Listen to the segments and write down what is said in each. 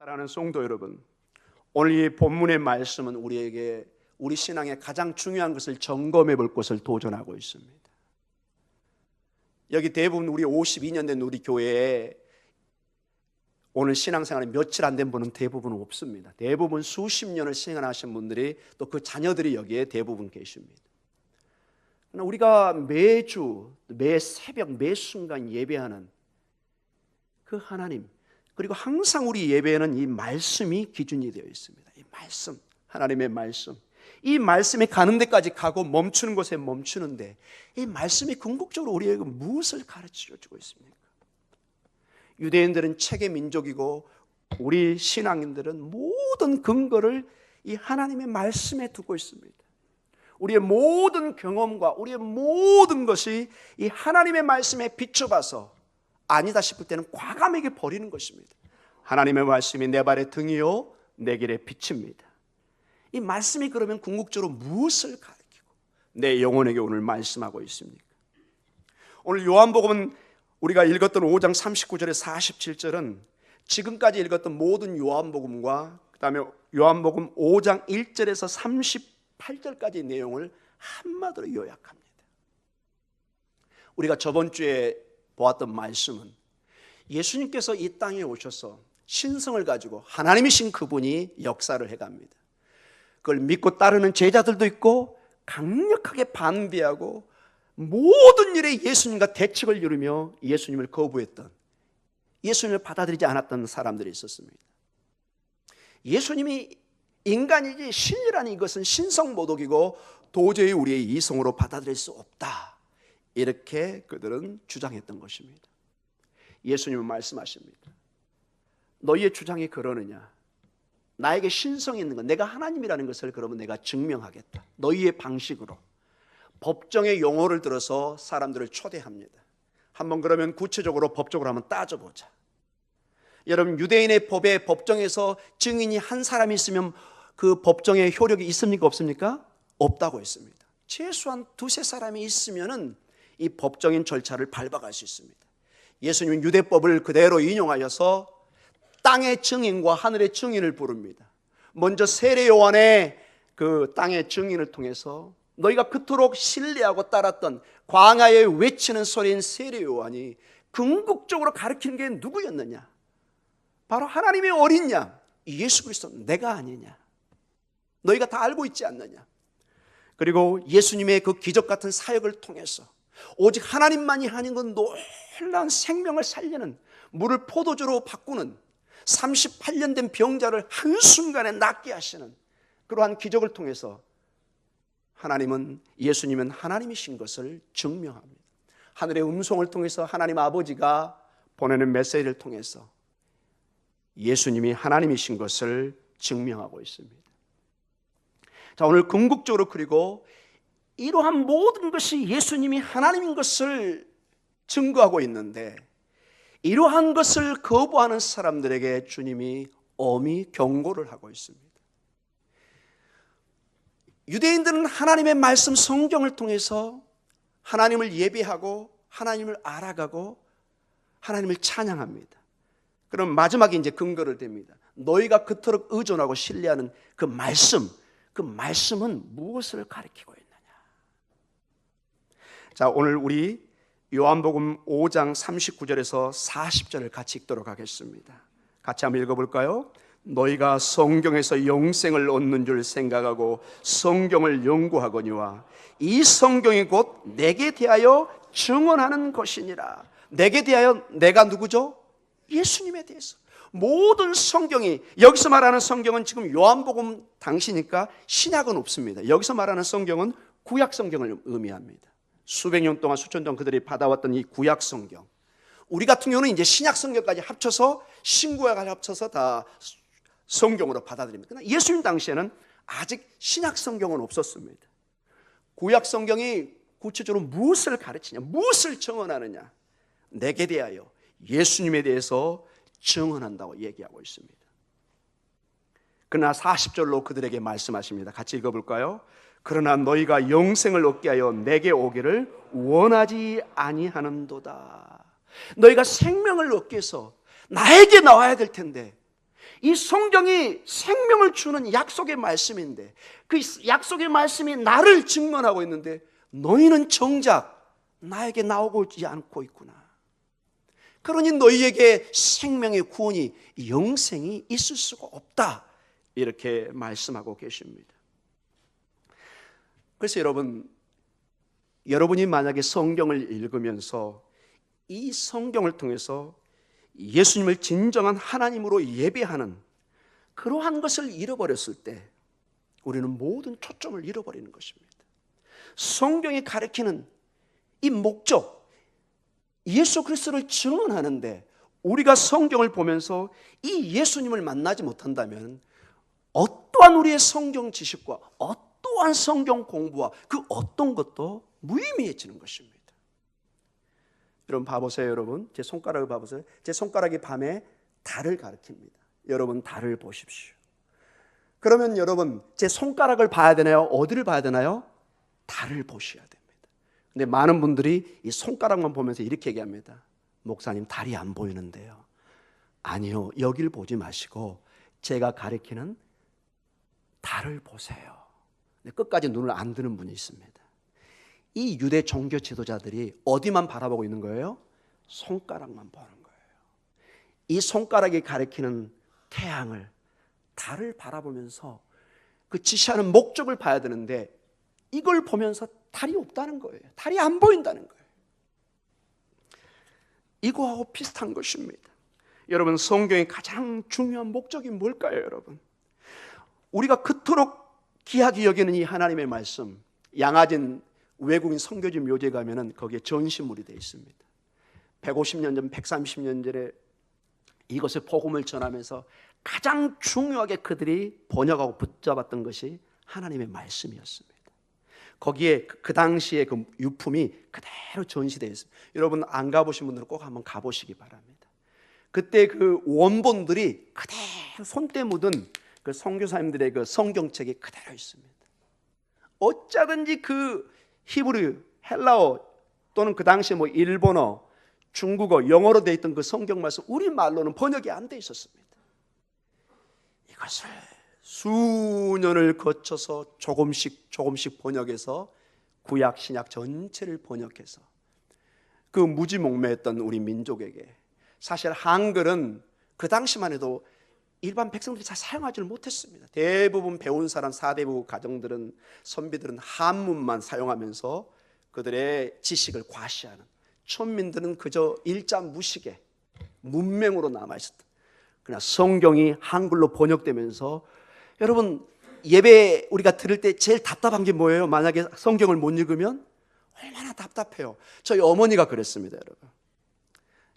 사랑하는 성도 여러분, 오늘 이 본문의 말씀은 우리에게 우리 신앙의 가장 중요한 것을 점검해 볼 것을 도전하고 있습니다. 여기 대부분 우리 52년 된 우리 교회에 오늘 신앙생활이 며칠 안 된 분은 대부분 없습니다. 대부분 수십 년을 신앙하신 분들이 또 그 자녀들이 여기에 대부분 계십니다. 그러나 우리가 매주, 매 새벽, 매 순간 예배하는 그 하나님, 그리고 항상 우리 예배에는 이 말씀이 기준이 되어 있습니다. 이 말씀, 하나님의 말씀, 이 말씀이 가는 데까지 가고 멈추는 곳에 멈추는데 이 말씀이 궁극적으로 우리에게 무엇을 가르쳐주고 있습니까? 유대인들은 책의 민족이고 우리 신앙인들은 모든 근거를 이 하나님의 말씀에 두고 있습니다. 우리의 모든 경험과 우리의 모든 것이 이 하나님의 말씀에 비춰봐서 아니다 싶을 때는 과감하게 버리는 것입니다. 하나님의 말씀이 내 발의 등이요 내 길의 빛입니다. 이 말씀이 그러면 궁극적으로 무엇을 가르치고 내 영혼에게 오늘 말씀하고 있습니까? 오늘 요한복음은 우리가 읽었던 5장 39절에 47절은 지금까지 읽었던 모든 요한복음과 그 다음에 요한복음 5장 1절에서 38절까지의 내용을 한마디로 요약합니다. 우리가 저번 주에 보았던 말씀은 예수님께서 이 땅에 오셔서 신성을 가지고 하나님이신 그분이 역사를 해갑니다. 그걸 믿고 따르는 제자들도 있고 강력하게 반대하고 모든 일에 예수님과 대책을 이루며 예수님을 거부했던, 예수님을 받아들이지 않았던 사람들이 있었습니다. 예수님이 인간이지 신이라는 이것은 신성모독이고 도저히 우리의 이성으로 받아들일 수 없다, 이렇게 그들은 주장했던 것입니다. 예수님은 말씀하십니다. 너희의 주장이 그러느냐? 나에게 신성이 있는 것, 내가 하나님이라는 것을 그러면 내가 증명하겠다. 너희의 방식으로 법정의 용어를 들어서 사람들을 초대합니다. 한번 그러면 구체적으로 법적으로 한번 따져보자. 여러분, 유대인의 법에 법정에서 증인이 한 사람이 있으면 그 법정의 효력이 있습니까 없습니까? 없다고 했습니다. 최소한 두세 사람이 있으면은 이 법정인 절차를 밟아갈 수 있습니다. 예수님은 유대법을 그대로 인용하여서 땅의 증인과 하늘의 증인을 부릅니다. 먼저 세례 요한의 그 땅의 증인을 통해서 너희가 그토록 신뢰하고 따랐던 광야에 외치는 소리인 세례 요한이 궁극적으로 가르치는 게 누구였느냐? 바로 하나님의 어린 양 예수 그리스도, 내가 아니냐? 너희가 다 알고 있지 않느냐? 그리고 예수님의 그 기적 같은 사역을 통해서 오직 하나님만이 하는 건 놀라운 생명을 살리는, 물을 포도주로 바꾸는, 38년 된 병자를 한순간에 낫게 하시는 그러한 기적을 통해서 예수님은 하나님이신 것을 증명합니다. 하늘의 음성을 통해서 하나님 아버지가 보내는 메시지를 통해서 예수님이 하나님이신 것을 증명하고 있습니다. 자, 오늘 궁극적으로 그리고 이러한 모든 것이 예수님이 하나님인 것을 증거하고 있는데 이러한 것을 거부하는 사람들에게 주님이 엄히 경고를 하고 있습니다. 유대인들은 하나님의 말씀 성경을 통해서 하나님을 예배하고 하나님을 알아가고 하나님을 찬양합니다. 그럼 마지막에 이제 근거를 댑니다. 너희가 그토록 의존하고 신뢰하는 그 말씀은 무엇을 가리키고 있느냐? 자, 오늘 우리 요한복음 5장 39절에서 40절을 같이 읽도록 하겠습니다. 같이 한번 읽어볼까요? 너희가 성경에서 영생을 얻는 줄 생각하고 성경을 연구하거니와 이 성경이 곧 내게 대하여 증언하는 것이니라. 내게 대하여, 내가 누구죠? 예수님에 대해서. 모든 성경이, 여기서 말하는 성경은 지금 요한복음 당시니까 신약은 없습니다. 여기서 말하는 성경은 구약 성경을 의미합니다. 수백 년 동안, 수천 년 그들이 받아왔던 이 구약 성경, 우리 같은 경우는 이제 신약 성경까지 합쳐서, 신구약을 합쳐서 다 성경으로 받아들입니다. 그러나 예수님 당시에는 아직 신약 성경은 없었습니다. 구약 성경이 구체적으로 무엇을 가르치냐, 무엇을 증언하느냐? 내게 대하여, 예수님에 대해서 증언한다고 얘기하고 있습니다. 그러나 40절로 그들에게 말씀하십니다. 같이 읽어볼까요? 그러나 너희가 영생을 얻게 하여 내게 오기를 원하지 아니하는도다. 너희가 생명을 얻기 위해서 나에게 나와야 될 텐데 이 성경이 생명을 주는 약속의 말씀인데 그 약속의 말씀이 나를 증언하고 있는데 너희는 정작 나에게 나오지 않고 있구나. 그러니 너희에게 생명의 구원이 영생이 있을 수가 없다. 이렇게 말씀하고 계십니다. 그래서 여러분이 만약에 성경을 읽으면서 이 성경을 통해서 예수님을 진정한 하나님으로 예배하는 그러한 것을 잃어버렸을 때 우리는 모든 초점을 잃어버리는 것입니다. 성경이 가리키는 이 목적, 예수 그리스도를 증언하는데 우리가 성경을 보면서 이 예수님을 만나지 못한다면 어떠한 우리의 성경 지식과 어떠한 성경 공부와 그 어떤 것도 무의미해지는 것입니다. 여러분 봐보세요. 여러분 제 손가락을 봐보세요. 제 손가락이 밤에 달을 가리킵니다. 여러분 달을 보십시오. 그러면 여러분 제 손가락을 봐야 되나요? 어디를 봐야 되나요? 달을 보셔야 됩니다. 근데 많은 분들이 이 손가락만 보면서 이렇게 얘기합니다. 목사님 달이 안 보이는데요. 아니요, 여길 보지 마시고 제가 가리키는 달을 보세요. 근데 끝까지 눈을 안 드는 분이 있습니다. 이 유대 종교 지도자들이 어디만 바라보고 있는 거예요? 손가락만 보는 거예요. 이 손가락이 가리키는 태양을, 달을 바라보면서 그 지시하는 목적을 봐야 되는데 이걸 보면서 달이 없다는 거예요. 달이 안 보인다는 거예요. 이거하고 비슷한 것입니다. 여러분 성경의 가장 중요한 목적이 뭘까요, 여러분? 우리가 그토록 귀하게 여기는 이 하나님의 말씀, 양화진 외국인 선교지 묘지에 가면은 거기에 전시물이 되어 있습니다. 150년 전, 130년 전에 이것의 복음을 전하면서 가장 중요하게 그들이 번역하고 붙잡았던 것이 하나님의 말씀이었습니다. 거기에 그 당시에 그 유품이 그대로 전시되어 있습니다. 여러분 안 가보신 분들은 꼭 한번 가보시기 바랍니다. 그때 그 원본들이 그대로 손때 묻은 그 선교사님들의 그 성경책이 그대로 있습니다. 어쩌든지 그 히브리, 헬라어 또는 그 당시에 뭐 일본어, 중국어, 영어로 되어 있던 그 성경 말씀 우리말로는 번역이 안 돼 있었습니다. 이것을 수년을 거쳐서 조금씩 번역해서 구약 신약 전체를 번역해서 그 무지몽매했던 우리 민족에게, 사실 한글은 그 당시만 해도 일반 백성들이 잘 사용하지를 못했습니다. 대부분 배운 사람, 사대부 가정들은, 선비들은 한문만 사용하면서 그들의 지식을 과시하는, 천민들은 그저 일자 무식에 문맹으로 남아있었다. 그러나 성경이 한글로 번역되면서 여러분 예배 우리가 들을 때 제일 답답한 게 뭐예요? 만약에 성경을 못 읽으면 얼마나 답답해요. 저희 어머니가 그랬습니다. 여러분,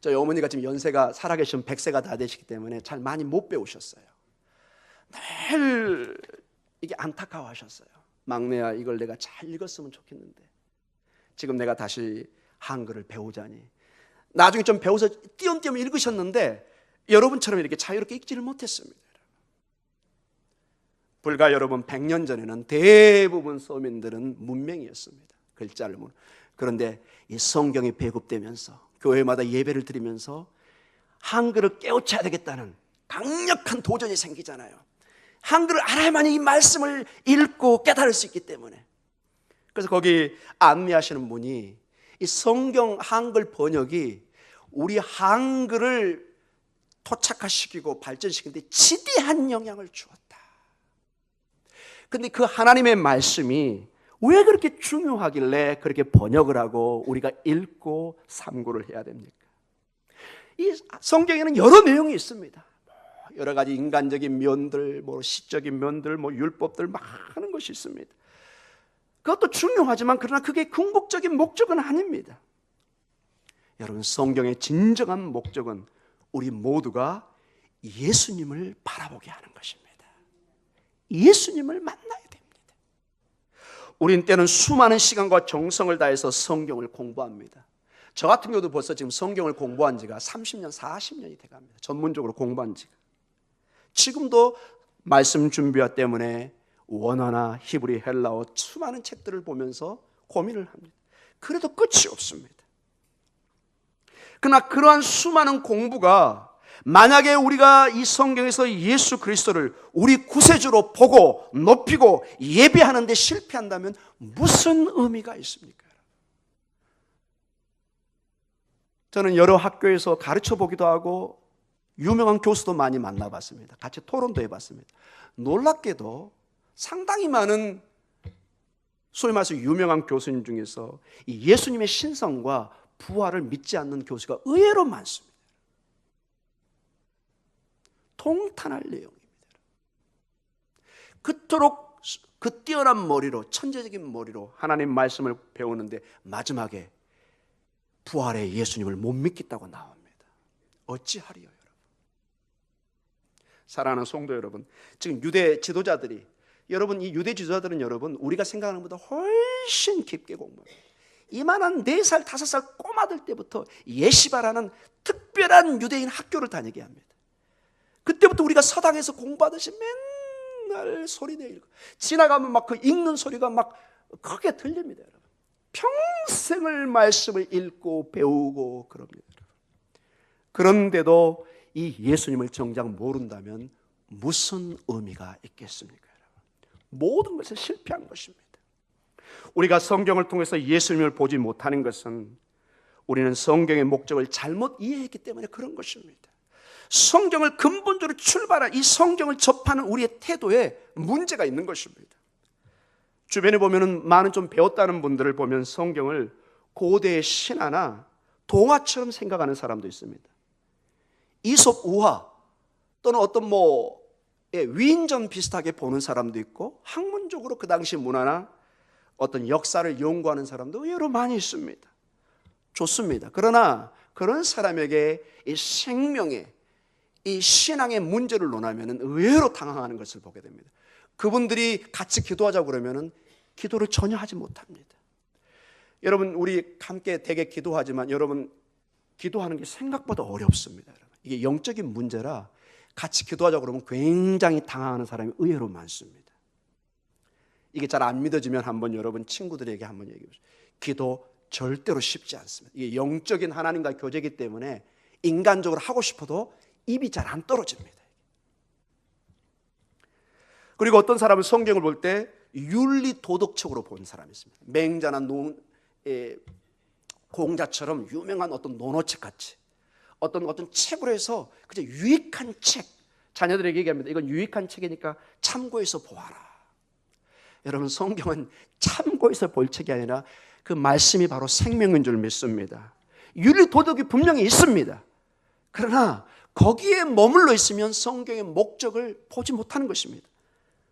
저희 어머니가 지금 연세가 살아계시면 100세가 다 되시기 때문에 잘 많이 못 배우셨어요. 늘 이게 안타까워하셨어요. 막내야, 이걸 내가 잘 읽었으면 좋겠는데 지금 내가 다시 한글을 배우자니. 나중에 좀 배워서 띄엄띄엄 읽으셨는데 여러분처럼 이렇게 자유롭게 읽지를 못했습니다. 불과 여러분 100년 전에는 대부분 서민들은 문맹이었습니다. 글자를 모르는. 그런데 이 성경이 배급되면서 교회마다 예배를 드리면서 한글을 깨우쳐야 되겠다는 강력한 도전이 생기잖아요. 한글을 알아야만 이 말씀을 읽고 깨달을 수 있기 때문에. 그래서 거기 안내하시는 분이 이 성경 한글 번역이 우리 한글을 토착화시키고 발전시키는데 지대한 영향을 주었다. 근데 그 하나님의 말씀이 왜 그렇게 중요하길래 그렇게 번역을 하고 우리가 읽고 삼고를 해야 됩니까? 이 성경에는 여러 내용이 있습니다. 여러 가지 인간적인 면들, 뭐 시적인 면들, 뭐 율법들 많은 것이 있습니다. 그것도 중요하지만 그러나 그게 궁극적인 목적은 아닙니다. 여러분 성경의 진정한 목적은 우리 모두가 예수님을 바라보게 하는 것입니다. 예수님을 만나야 됩니다. 우린 때는 수많은 시간과 정성을 다해서 성경을 공부합니다. 저 같은 경우도 벌써 지금 성경을 공부한 지가 30년, 40년이 돼갑니다. 전문적으로 공부한 지가. 지금도 말씀 준비와 때문에 원어나 히브리, 헬라어 수많은 책들을 보면서 고민을 합니다. 그래도 끝이 없습니다. 그러나 그러한 수많은 공부가 만약에 우리가 이 성경에서 예수 그리스도를 우리 구세주로 보고 높이고 예배하는 데 실패한다면 무슨 의미가 있습니까? 저는 여러 학교에서 가르쳐 보기도 하고 유명한 교수도 많이 만나봤습니다. 같이 토론도 해봤습니다. 놀랍게도 상당히 많은 소위 말해서 유명한 교수님 중에서 이 예수님의 신성과 부활을 믿지 않는 교수가 의외로 많습니다. 통탄할 내용입니다. 그토록 그 뛰어난 머리로, 천재적인 머리로 하나님 말씀을 배우는데 마지막에 부활의 예수님을 못 믿겠다고 나옵니다. 어찌하리요, 여러분? 사랑하는 성도 여러분, 지금 유대 지도자들이, 여러분, 이 유대 지도자들은 여러분 우리가 생각하는 것보다 훨씬 깊게 공부합니다. 이만한 4살, 5살 꼬마들 때부터 예시바라는 특별한 유대인 학교를 다니게 합니다. 그때부터 우리가 서당에서 공부하듯이 맨날 소리내 읽고 지나가면 막 그 읽는 소리가 막 크게 들립니다, 여러분. 평생을 말씀을 읽고 배우고 그럽니다. 그런데도 이 예수님을 정작 모른다면 무슨 의미가 있겠습니까, 여러분? 모든 것에 실패한 것입니다. 우리가 성경을 통해서 예수님을 보지 못하는 것은 우리는 성경의 목적을 잘못 이해했기 때문에 그런 것입니다. 성경을 근본적으로 출발한 이 성경을 접하는 우리의 태도에 문제가 있는 것입니다. 주변에 보면은 많은 좀 배웠다는 분들을 보면 성경을 고대의 신화나 동화처럼 생각하는 사람도 있습니다. 이솝 우화 또는 어떤 위인전 비슷하게 보는 사람도 있고, 학문적으로 그 당시 문화나 어떤 역사를 연구하는 사람도 의외로 많이 있습니다. 좋습니다. 그러나 그런 사람에게 이 생명의, 이 신앙의 문제를 논하면 의외로 당황하는 것을 보게 됩니다. 그분들이 같이 기도하자고 그러면 기도를 전혀 하지 못합니다. 여러분, 우리 함께 되게 기도하지만 여러분, 기도하는 게 생각보다 어렵습니다. 이게 영적인 문제라 같이 기도하자고 그러면 굉장히 당황하는 사람이 의외로 많습니다. 이게 잘 안 믿어지면 한번 여러분 친구들에게 한번 얘기해 보세요. 기도 절대로 쉽지 않습니다. 이게 영적인 하나님과 교제이기 때문에 인간적으로 하고 싶어도 입이 잘 안 떨어집니다. 그리고 어떤 사람은 성경을 볼 때 윤리 도덕적으로 본 사람이 있습니다. 맹자나 공자처럼 유명한 어떤 논어책 같이 어떤 책으로 해서 그저 유익한 책, 자녀들에게 얘기합니다. 이건 유익한 책이니까 참고해서 보아라. 여러분, 성경은 참고해서 볼 책이 아니라 그 말씀이 바로 생명인 줄 믿습니다. 윤리 도덕이 분명히 있습니다. 그러나 거기에 머물러 있으면 성경의 목적을 보지 못하는 것입니다.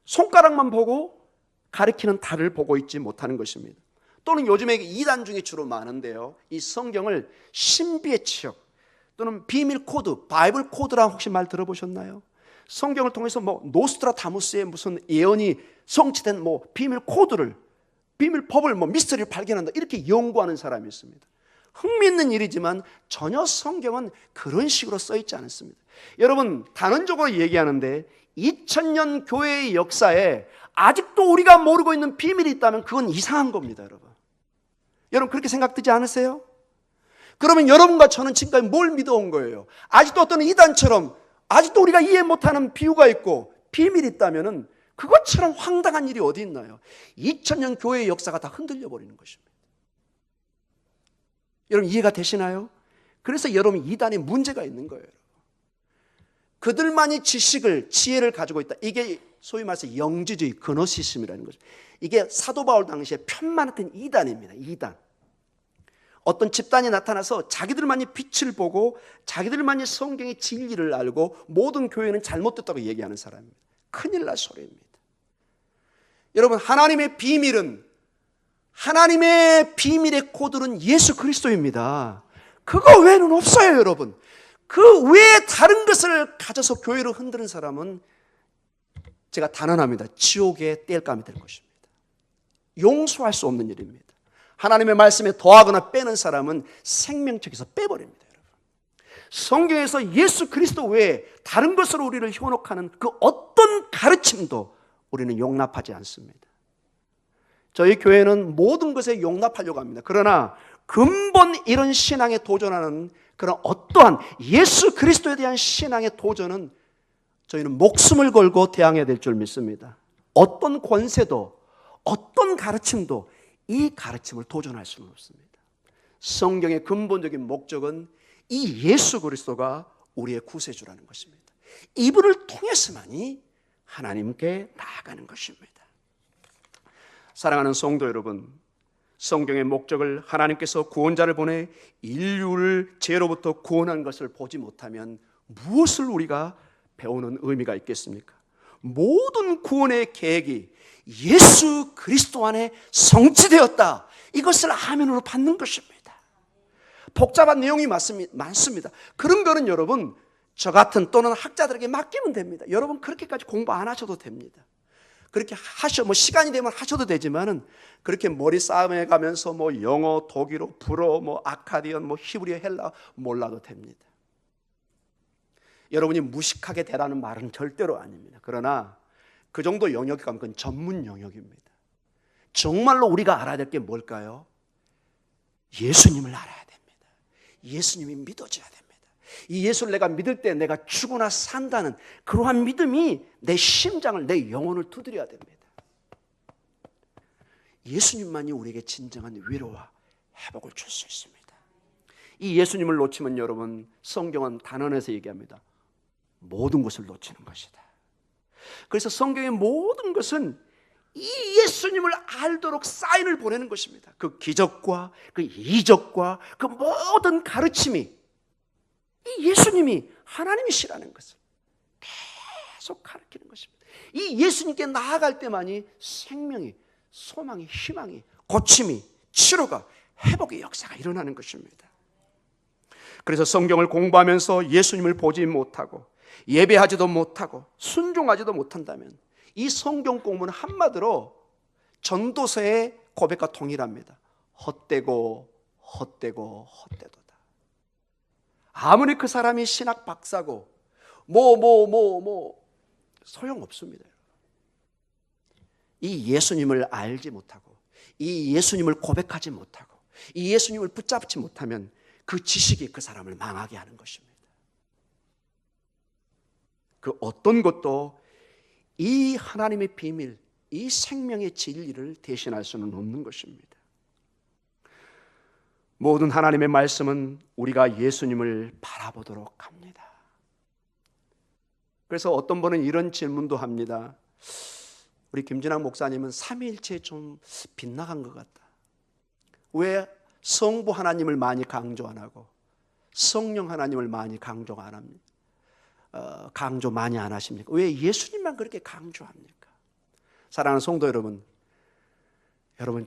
손가락만 보고 가리키는 달을 보고 있지 못하는 것입니다. 또는 요즘에 이단 중에 주로 많은데요, 이 성경을 신비의 척 또는 비밀 코드, 바이블 코드라 혹시 말 들어보셨나요? 성경을 통해서 노스트라다무스의 무슨 예언이 성취된 비밀 코드를, 비밀 법을, 미스터리를 발견한다, 이렇게 연구하는 사람이 있습니다. 흥미있는 일이지만 전혀 성경은 그런 식으로 써 있지 않습니다. 여러분, 단언적으로 얘기하는데 2000년 교회의 역사에 아직도 우리가 모르고 있는 비밀이 있다면 그건 이상한 겁니다, 여러분. 여러분, 그렇게 생각되지 않으세요? 그러면 여러분과 저는 지금까지 뭘 믿어온 거예요? 아직도 어떤 이단처럼 아직도 우리가 이해 못하는 비유가 있고 비밀이 있다면 그것처럼 황당한 일이 어디 있나요? 2000년 교회의 역사가 다 흔들려 버리는 것입니다. 여러분, 이해가 되시나요? 그래서 여러분, 이단에 문제가 있는 거예요. 그들만이 지식을, 지혜를 가지고 있다. 이게 소위 말해서 영지주의, 그노시즘이라는 거죠. 이게 사도 바울 당시에 편만했던 이단입니다. 이단. 어떤 집단이 나타나서 자기들만이 빛을 보고 자기들만이 성경의 진리를 알고 모든 교회는 잘못됐다고 얘기하는 사람입니다. 큰일 날 소리입니다. 여러분, 하나님의 비밀은, 하나님의 비밀의 코드는 예수 그리스도입니다. 그거 외에는 없어요, 여러분. 그 외에 다른 것을 가져서 교회를 흔드는 사람은 제가 단언합니다. 지옥의 땔감이 될 것입니다. 용서할 수 없는 일입니다. 하나님의 말씀에 더하거나 빼는 사람은 생명책에서 빼버립니다, 여러분. 성경에서 예수 그리스도 외에 다른 것으로 우리를 현혹하는 그 어떤 가르침도 우리는 용납하지 않습니다. 저희 교회는 모든 것에 용납하려고 합니다. 그러나 근본 이런 신앙에 도전하는 그런 어떠한 예수 그리스도에 대한 신앙의 도전은 저희는 목숨을 걸고 대항해야 될 줄 믿습니다. 어떤 권세도 어떤 가르침도 이 가르침을 도전할 수는 없습니다. 성경의 근본적인 목적은 이 예수 그리스도가 우리의 구세주라는 것입니다. 이분을 통해서만이 하나님께 나아가는 것입니다. 사랑하는 성도 여러분, 성경의 목적을 하나님께서 구원자를 보내 인류를 죄로부터 구원한 것을 보지 못하면 무엇을 우리가 배우는 의미가 있겠습니까? 모든 구원의 계획이 예수 그리스도 안에 성취되었다, 이것을 아멘으로 받는 것입니다. 복잡한 내용이 많습니다. 그런 거는 여러분 저 같은 또는 학자들에게 맡기면 됩니다. 여러분 그렇게까지 공부 안 하셔도 됩니다. 그렇게 시간이 되면 하셔도 되지만은 그렇게 머리 싸움해 가면서 영어, 독일어, 불어, 아카디언, 히브리어, 헬라 몰라도 됩니다. 여러분이 무식하게 되라는 말은 절대로 아닙니다. 그러나 그 정도 영역이 가면 그건 전문 영역입니다. 정말로 우리가 알아야 될 게 뭘까요? 예수님을 알아야 됩니다. 예수님이 믿어져야 됩니다. 이 예수를 내가 믿을 때 내가 죽으나 산다는 그러한 믿음이 내 심장을, 내 영혼을 두드려야 됩니다. 예수님만이 우리에게 진정한 위로와 회복을 줄 수 있습니다. 이 예수님을 놓치면 여러분, 성경은 단언해서 얘기합니다. 모든 것을 놓치는 것이다. 그래서 성경의 모든 것은 이 예수님을 알도록 사인을 보내는 것입니다. 그 기적과 그 이적과 그 모든 가르침이 이 예수님이 하나님이시라는 것을 계속 가르치는 것입니다. 이 예수님께 나아갈 때만이 생명이, 소망이, 희망이, 고침이, 치료가, 회복의 역사가 일어나는 것입니다. 그래서 성경을 공부하면서 예수님을 보지 못하고 예배하지도 못하고 순종하지도 못한다면 이 성경 공부는 한마디로 전도서의 고백과 동일합니다. 헛되고 헛되고 헛되도다. 아무리 그 사람이 신학 박사고 소용없습니다. 이 예수님을 알지 못하고 이 예수님을 고백하지 못하고 이 예수님을 붙잡지 못하면 그 지식이 그 사람을 망하게 하는 것입니다. 그 어떤 것도 이 하나님의 비밀, 이 생명의 진리를 대신할 수는 없는 것입니다. 모든 하나님의 말씀은 우리가 예수님을 바라보도록 합니다. 그래서 어떤 분은 이런 질문도 합니다. 우리 김진학 목사님은 삼위일체에 좀 빗나간 것 같다. 왜 성부 하나님을 많이 강조 안 하고 성령 하나님을 많이 강조 안 합니까? 강조 많이 안 하십니까? 왜 예수님만 그렇게 강조합니까? 사랑하는 성도 여러분,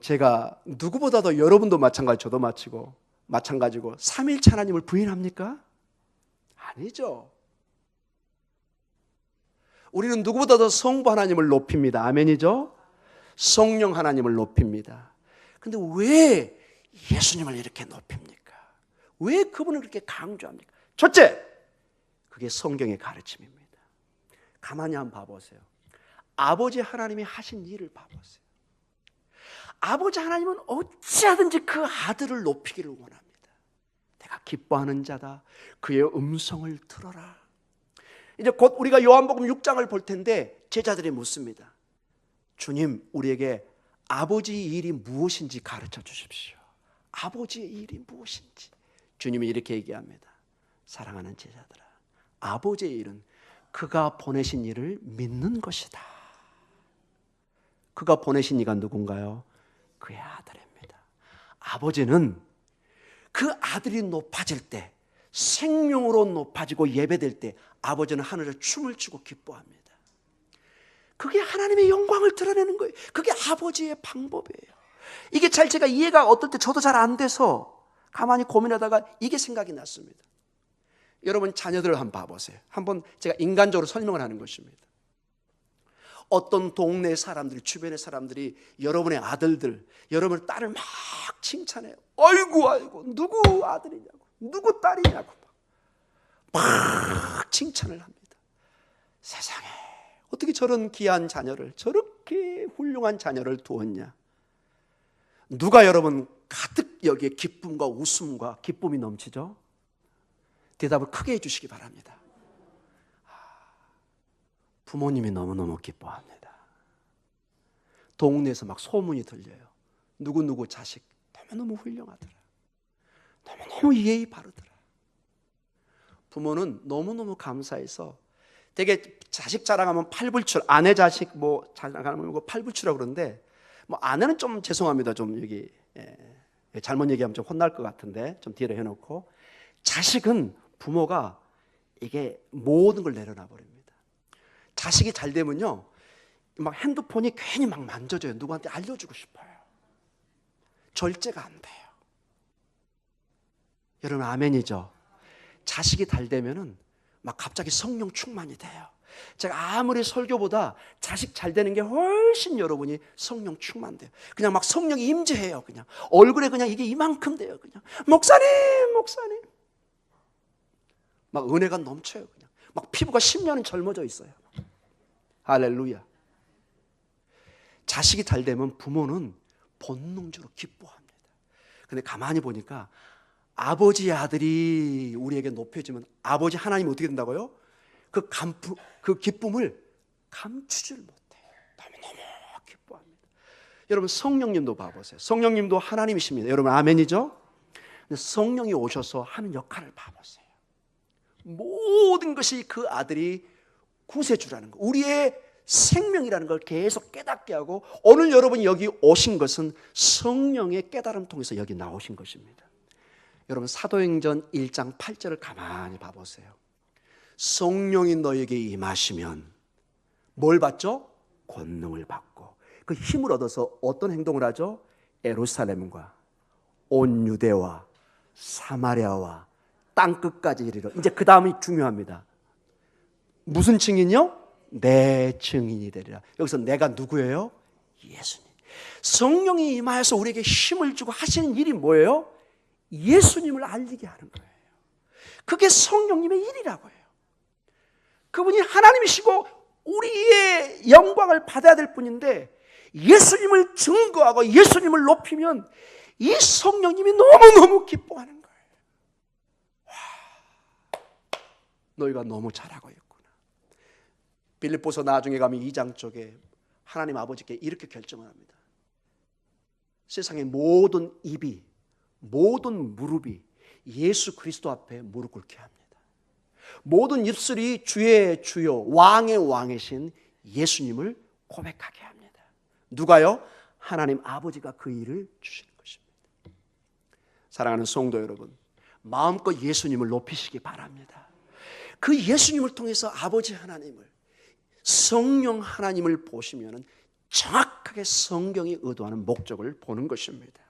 제가 누구보다도 여러분도 마찬가지, 저도 마찬가지고 삼위일체 하나님을 부인합니까? 아니죠. 우리는 누구보다도 성부 하나님을 높입니다. 아멘이죠? 성령 하나님을 높입니다. 근데 왜 예수님을 이렇게 높입니까? 왜 그분을 그렇게 강조합니까? 첫째, 그게 성경의 가르침입니다. 가만히 한번 봐보세요. 아버지 하나님이 하신 일을 봐보세요. 아버지 하나님은 어찌하든지 그 아들을 높이기를 원합니다. 내가 기뻐하는 자다, 그의 음성을 들어라. 이제 곧 우리가 요한복음 6장을 볼 텐데 제자들이 묻습니다. 주님, 우리에게 아버지의 일이 무엇인지 가르쳐 주십시오. 아버지의 일이 무엇인지. 주님이 이렇게 얘기합니다. 사랑하는 제자들아, 아버지의 일은 그가 보내신 일을 믿는 것이다. 그가 보내신 이가 누군가요? 그의 아들입니다. 아버지는 그 아들이 높아질 때, 생명으로 높아지고 예배될 때 아버지는 하늘에 춤을 추고 기뻐합니다. 그게 하나님의 영광을 드러내는 거예요. 그게 아버지의 방법이에요. 이게 제가 이해가 어떨 때 저도 잘 안 돼서 가만히 고민하다가 이게 생각이 났습니다. 여러분 자녀들을 한번 봐보세요. 한번 제가 인간적으로 설명을 하는 것입니다. 어떤 동네 사람들이, 주변의 사람들이 여러분의 아들들, 여러분의 딸을 막 칭찬해요. 아이고 누구 아들이냐고, 누구 딸이냐고 막 칭찬을 합니다. 세상에 어떻게 저런 귀한 자녀를, 저렇게 훌륭한 자녀를 두었냐. 누가 여러분 가득 여기에 기쁨과 웃음과 기쁨이 넘치죠? 대답을 크게 해주시기 바랍니다. 부모님이 너무너무 기뻐합니다. 동네에서 막 소문이 들려요. 누구누구 자식 너무너무 훌륭하더라. 너무너무 예의 바르더라. 부모는 너무너무 감사해서 되게 자식 자랑하면 팔불출, 아내 자식 뭐 자랑하면 팔불출이라고 그러는데, 뭐 아내는 좀 죄송합니다. 좀 여기 잘못 얘기하면 좀 혼날 것 같은데 좀 뒤로 해놓고, 자식은 부모가 이게 모든 걸 내려놔 버립니다. 자식이 잘 되면요, 막 핸드폰이 괜히 막 만져져요. 누구한테 알려주고 싶어요. 절제가 안 돼요. 여러분 아멘이죠? 자식이 잘 되면은 막 갑자기 성령 충만이 돼요. 제가 아무리 설교보다 자식 잘 되는 게 훨씬 여러분이 성령 충만돼요. 그냥 막 성령이 임재해요. 그냥 얼굴에 그냥 이게 이만큼 돼요. 그냥 목사님, 목사님. 막 은혜가 넘쳐요. 그냥 막 피부가 10년은 젊어져 있어요. 할렐루야. 자식이 잘 되면 부모는 본능적으로 기뻐합니다. 근데 가만히 보니까 아버지의 아들이 우리에게 높여지면 아버지 하나님 어떻게 된다고요? 그 기쁨을 감추질 못해요. 너무너무 기뻐합니다. 여러분 성령님도 봐보세요. 성령님도 하나님이십니다. 여러분 아멘이죠? 근데 성령이 오셔서 하는 역할을 봐보세요. 모든 것이 그 아들이 구세주라는 거, 우리의 생명이라는 걸 계속 깨닫게 하고, 오늘 여러분이 여기 오신 것은 성령의 깨달음 통해서 여기 나오신 것입니다. 여러분 사도행전 1장 8절을 가만히 봐보세요. 성령이 너에게 임하시면 뭘 받죠? 권능을 받고 그 힘을 얻어서 어떤 행동을 하죠? 예루살렘과 온 유대와 사마리아와 땅끝까지 이르러. 이제 그 다음이 중요합니다. 무슨 증인이요? 내 증인이 되리라. 여기서 내가 누구예요? 예수님. 성령이 임하여서 우리에게 힘을 주고 하시는 일이 뭐예요? 예수님을 알리게 하는 거예요. 그게 성령님의 일이라고 해요. 그분이 하나님이시고 우리의 영광을 받아야 될 분인데, 예수님을 증거하고 예수님을 높이면 이 성령님이 너무너무 기뻐하는 거예요. 와, 너희가 너무 잘하고 있구나. 빌립보서 나중에 가면 2장 쪽에 하나님 아버지께 이렇게 결정을 합니다. 세상의 모든 입이, 모든 무릎이 예수 그리스도 앞에 무릎 꿇게 합니다. 모든 입술이 주의 주요 왕의 왕이신 예수님을 고백하게 합니다. 누가요? 하나님 아버지가 그 일을 주시는 것입니다. 사랑하는 성도 여러분, 마음껏 예수님을 높이시기 바랍니다. 그 예수님을 통해서 아버지 하나님을, 성령 하나님을 보시면 정확하게 성경이 의도하는 목적을 보는 것입니다.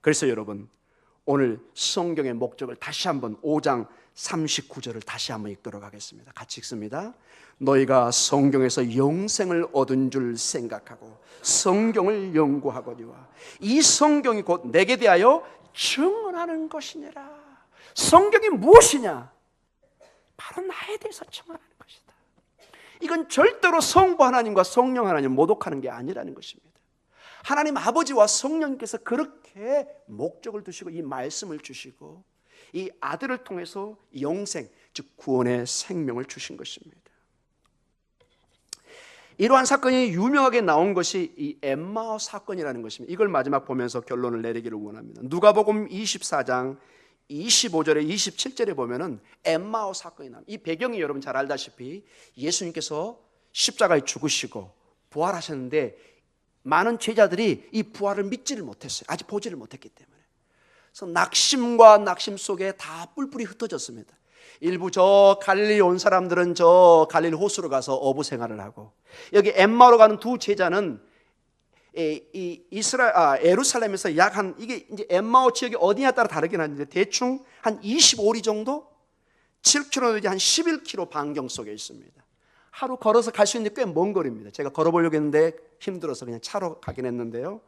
그래서 여러분, 오늘 성경의 목적을 다시 한번 5장 39절을 다시 한번 읽도록 하겠습니다. 같이 읽습니다. 너희가 성경에서 영생을 얻은 줄 생각하고 성경을 연구하거니와 이 성경이 곧 내게 대하여 증언하는 것이니라. 성경이 무엇이냐? 바로 나에 대해서 증언하는 것이다. 이건 절대로 성부 하나님과 성령 하나님 모독하는 게 아니라는 것입니다. 하나님 아버지와 성령님께서 그렇게 목적을 두시고 이 말씀을 주시고 이 아들을 통해서 영생, 즉 구원의 생명을 주신 것입니다. 이러한 사건이 유명하게 나온 것이 이 엠마오 사건이라는 것입니다. 이걸 마지막 보면서 결론을 내리기를 원합니다. 누가복음 24장 25절에 27절에 보면은 엠마오 사건이 나옵니다. 이 배경이 여러분 잘 알다시피 예수님께서 십자가에 죽으시고 부활하셨는데 많은 제자들이 이 부활을 믿지를 못했어요. 아직 보지를 못했기 때문에. 그래서 낙심과 낙심 속에 다 뿔뿔이 흩어졌습니다. 일부 저 갈릴리 온 사람들은 저 갈릴리 호수로 가서 어부 생활을 하고, 여기 엠마오로 가는 두 제자는 예루살렘에서 약 한, 이게 이제 엠마오 지역이 어디냐에 따라 다르긴 한데 대충 한 25리 정도, 7km 내지 한 11km 반경 속에 있습니다. 하루 걸어서 갈 수 있는 꽤 먼 거리입니다. 제가 걸어보려고 했는데 힘들어서 그냥 차로 가긴 했는데요.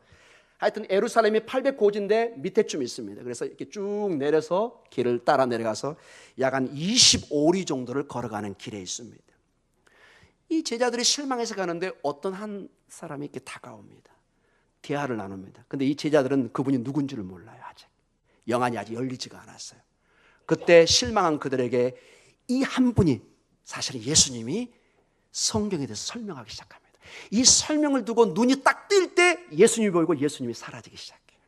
하여튼 예루살렘이 800고지인데 밑에쯤 있습니다. 그래서 이렇게 쭉 내려서 길을 따라 내려가서 약 한 25리 정도를 걸어가는 길에 있습니다. 이 제자들이 실망해서 가는데 어떤 한 사람이 이렇게 다가옵니다. 대화를 나눕니다. 근데 이 제자들은 그분이 누군지를 몰라요. 아직 영안이 아직 열리지가 않았어요. 그때 실망한 그들에게 이 한 분이 사실은 예수님이 성경에 대해서 설명하기 시작합니다. 이 설명을 두고 눈이 딱 뜰 때 예수님이 보이고 예수님이 사라지기 시작해요.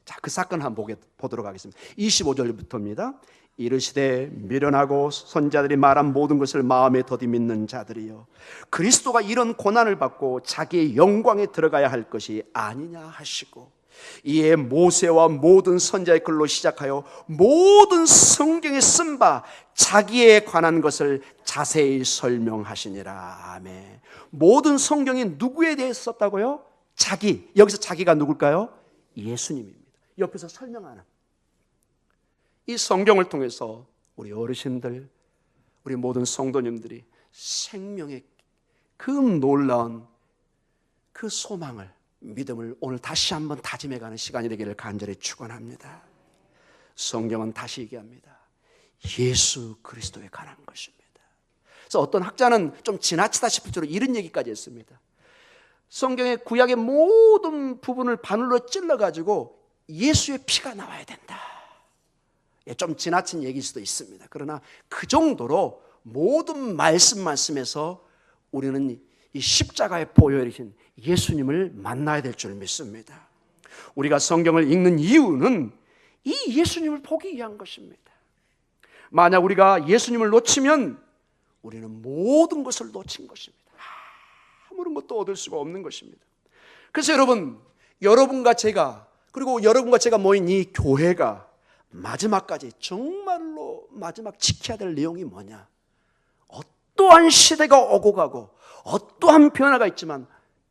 자, 그 사건 한번 보도록 하겠습니다. 25절부터입니다. 이르시되 미련하고 선자들이 말한 모든 것을 마음에 더디 믿는 자들이여, 그리스도가 이런 고난을 받고 자기의 영광에 들어가야 할 것이 아니냐 하시고, 이에 모세와 모든 선자의 글로 시작하여 모든 성경에 쓴 바 자기에 관한 것을 자세히 설명하시니라. 아멘. 모든 성경이 누구에 대해서 썼다고요? 자기. 여기서 자기가 누굴까요? 예수님입니다. 옆에서 설명하는 이 성경을 통해서 우리 어르신들, 우리 모든 성도님들이 생명의 그 놀라운 그 소망을, 믿음을 오늘 다시 한번 다짐해가는 시간이 되기를 간절히 축원합니다. 성경은 다시 얘기합니다. 예수 그리스도에 관한 것입니다. 그래서 어떤 학자는 좀 지나치다 싶을 정도로 이런 얘기까지 했습니다. 성경의 구약의 모든 부분을 바늘로 찔러가지고 예수의 피가 나와야 된다. 좀 지나친 얘기일 수도 있습니다. 그러나 그 정도로 모든 말씀에서 우리는 이 십자가에 보여주신 예수님을 만나야 될 줄 믿습니다. 우리가 성경을 읽는 이유는 이 예수님을 보기 위한 것입니다. 만약 우리가 예수님을 놓치면 우리는 모든 것을 놓친 것입니다. 아무런 것도 얻을 수가 없는 것입니다. 그래서 여러분과 제가, 그리고 여러분과 제가 모인 이 교회가 마지막까지 정말로 마지막 지켜야 될 내용이 뭐냐? 어떠한 시대가 오고 가고 어떠한 변화가 있지만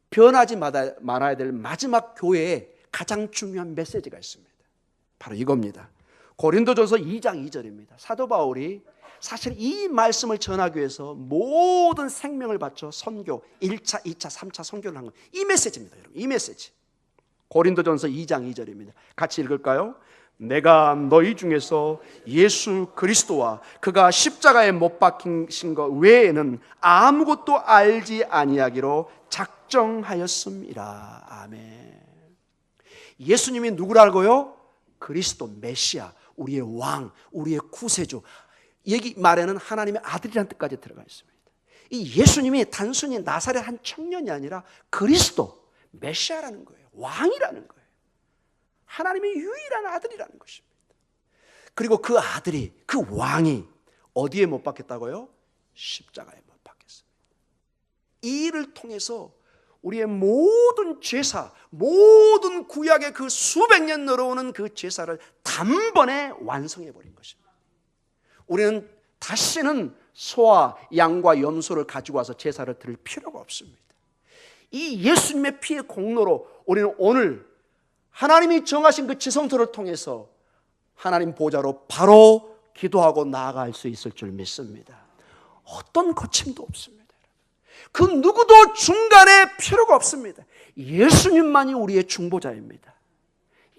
변하지 말아야 될 마지막 교회에 가장 중요한 메시지가 있습니다. 바로 이겁니다. 고린도전서 2장 2절입니다. 사도 바울이 사실 이 말씀을 전하기 위해서 모든 생명을 바쳐 선교 1차, 2차, 3차 선교를 한 거, 이 메시지입니다. 여러분, 이 메시지. 고린도전서 2장 2절입니다. 같이 읽을까요? 내가 너희 중에서 예수 그리스도와 그가 십자가에 못 박히신 것 외에는 아무것도 알지 아니하기로 작정하였습니다. 아멘. 예수님이 누구라고요? 그리스도 메시아, 우리의 왕, 우리의 구세주. 여기 말에는 하나님의 아들이라는 뜻까지 들어가 있습니다. 이 예수님이 단순히 나사렛 한 청년이 아니라 그리스도 메시아라는 거예요. 왕이라는 거예요. 하나님의 유일한 아들이라는 것입니다. 그리고 그 아들이, 그 왕이 어디에 못 박혔다고요? 십자가에 못 박혔습니다. 이 일을 통해서 우리의 모든 죄사, 모든 구약의 그 수백 년 늘어오는 그 제사를 단번에 완성해 버린 것입니다. 우리는 다시는 소와 양과 염소를 가지고 와서 제사를 드릴 필요가 없습니다. 이 예수님의 피의 공로로 우리는 오늘 하나님이 정하신 그 지성소를 통해서 하나님 보좌로 바로 기도하고 나아갈 수 있을 줄 믿습니다. 어떤 거침도 없습니다. 그 누구도 중간에 필요가 없습니다. 예수님만이 우리의 중보자입니다.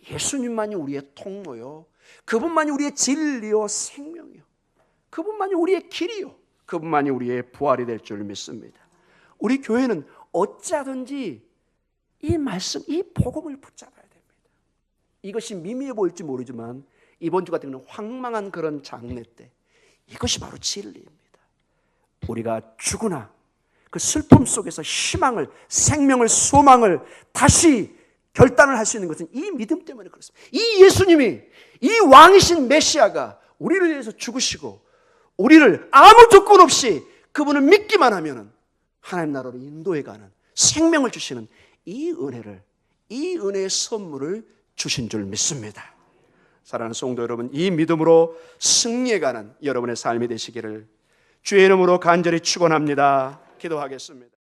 예수님만이 우리의 통로요, 그분만이 우리의 진리요 생명이요, 그분만이 우리의 길이요, 그분만이 우리의 부활이 될 줄 믿습니다. 우리 교회는 어찌하든지 이 말씀, 이 복음을 붙잡아야 됩니다. 이것이 미미해 보일지 모르지만 이번 주 같은 경우는 황망한 그런 장례 때 이것이 바로 진리입니다. 우리가 죽으나 그 슬픔 속에서 희망을, 생명을, 소망을 다시 결단을 할 수 있는 것은 이 믿음 때문에 그렇습니다. 이 예수님이, 이 왕이신 메시아가 우리를 위해서 죽으시고 우리를 아무 조건 없이 그분을 믿기만 하면 하나님 나라로 인도해가는 생명을 주시는 이 은혜를, 이 은혜의 선물을 주신 줄 믿습니다. 사랑하는 성도 여러분, 이 믿음으로 승리해가는 여러분의 삶이 되시기를 주의 이름으로 간절히 축원합니다. 기도하겠습니다.